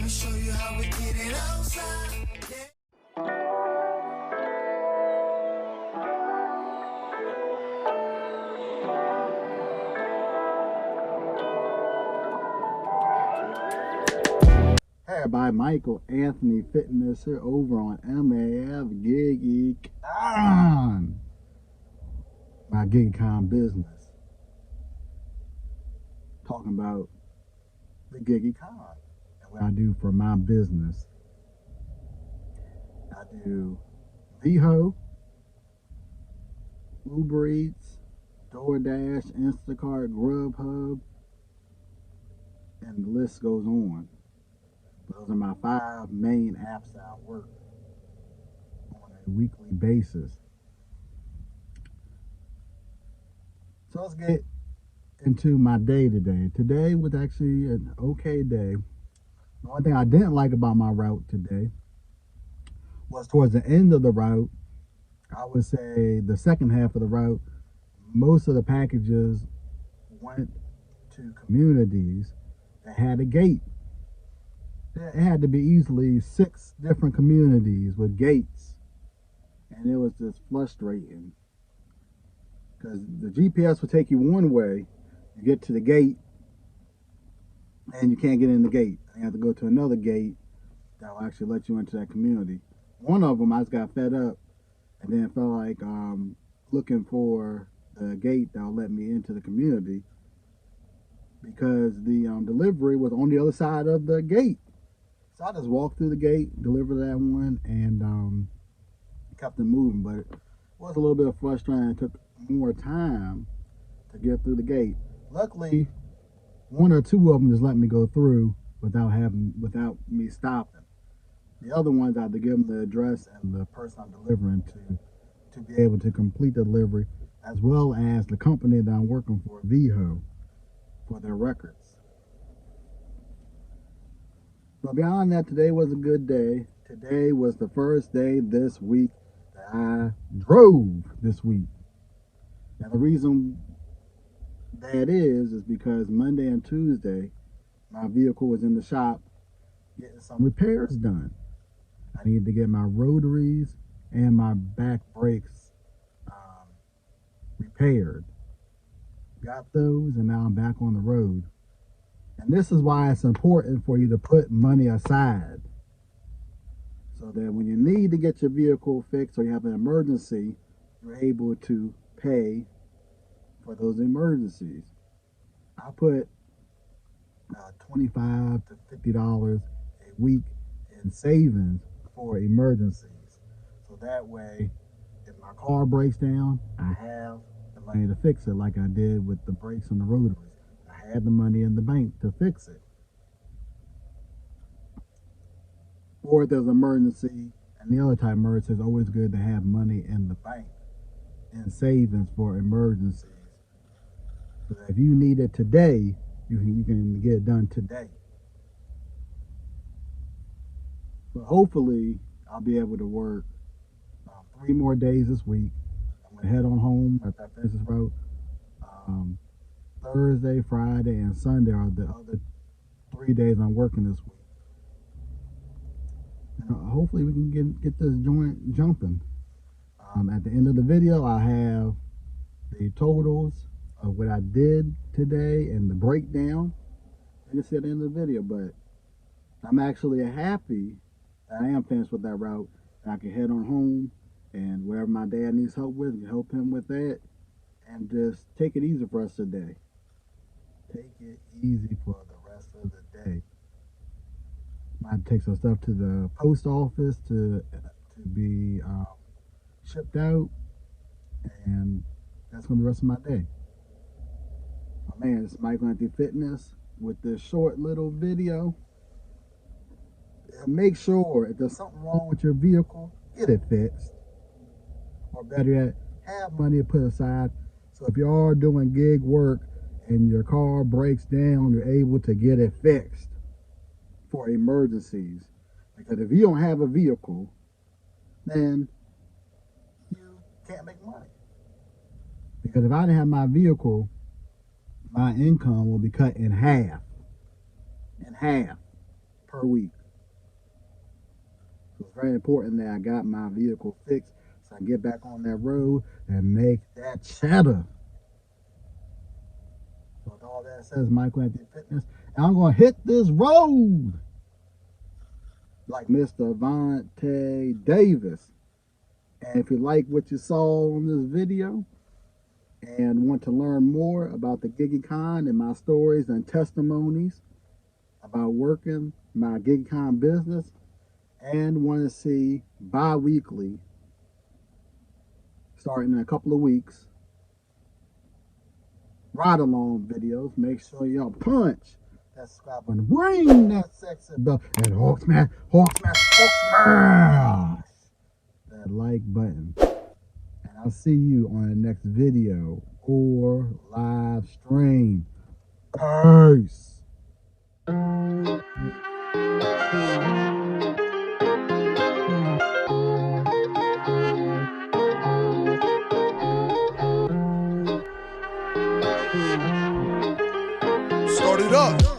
me show you how we get it outside. Hey everybody, Michael Anthony Fitness here over on MAF GigEcon, my GigEcon business. Talking about the GigEcon and what I do for my business. I do Veho, Uber Eats, DoorDash, Instacart, Grubhub, and the list goes on. Those are my 5 main apps that I work on a weekly basis. So let's get into my day today. Today was actually an okay day. The only thing I didn't like about my route today was towards the end of the route, I would say the second half of the route, most of the packages went to communities that had a gate. It had to be easily 6 different communities with gates, and it was just frustrating because the GPS would take you one way, you get to the gate and you can't get in the gate. You have to go to another gate that will actually let you into that community. One of them I just got fed up and then felt like looking for the gate that will let me into the community because the delivery was on the other side of the gate. So I just walked through the gate, delivered that one, and kept it moving. But it was a little bit frustrating. It took more time to get through the gate. Luckily, 1 or 2 of them just let me go through without me stopping. The other ones I had to give them the address and the person I'm delivering to be able to complete the delivery, as well as the company that I'm working for, Veho, for their records. But beyond that, today was a good day. Today was the first day this week that I drove this week. Now the reason that is because Monday and Tuesday, my vehicle was in the shop getting some repairs done. I needed to get my rotaries and my back brakes repaired. Got those, and now I'm back on the road. And this is why it's important for you to put money aside so that when you need to get your vehicle fixed or you have an emergency, you're able to pay for those emergencies. I put $25 to $50 a week in savings for emergencies. So that way, if my car breaks down, I have the money to fix it like I did with the brakes and the rotaries. I had the money in the bank to fix it. Or if there's an emergency, and the other type of emergency, it's always good to have money in the bank in savings for emergencies. So that if you need it today, you can get it done today. But hopefully, I'll be able to work 3 more days this week. I'm going to head on home after I finish this route. Thursday, Friday, and Sunday are the other 3 days I'm working this week. And hopefully we can get this joint jumping. At the end of the video, I have the totals of what I did today and the breakdown. You can see at the end of the video, but I'm actually happy that I am finished with that route. And I can head on home, and wherever my dad needs help with, I can help him with that, and just take it easy for us today. Take it easy for the rest of the day. Might take some stuff to the post office to be shipped out, and that's gonna be the rest of my day. Oh man, it's Michael Anthony Fitness with this short little video. And make sure if there's something wrong with your vehicle, get it fixed. Or better yet, have money to put aside. So if you are doing gig work and your car breaks down, you're able to get it fixed for emergencies. Because if you don't have a vehicle, then you can't make money. Because if I didn't have my vehicle, my income will be cut in half per week. very important that I got my vehicle fixed so I can get back on that road and make that cheddar. So with all that says, Michael Anthony Fitness, and I'm going to hit this road like Mr. Vontae Davis. And if you like what you saw on this video and want to learn more about the GigEcon and my stories and testimonies about working my GigEcon business, and want to see bi-weekly, starting in a couple of weeks, ride-along videos, make sure y'all punch that subscribe button, ring that sexy bell, and Hawk smash that like button. And I'll see you on the next video or live stream. Peace. Start it up.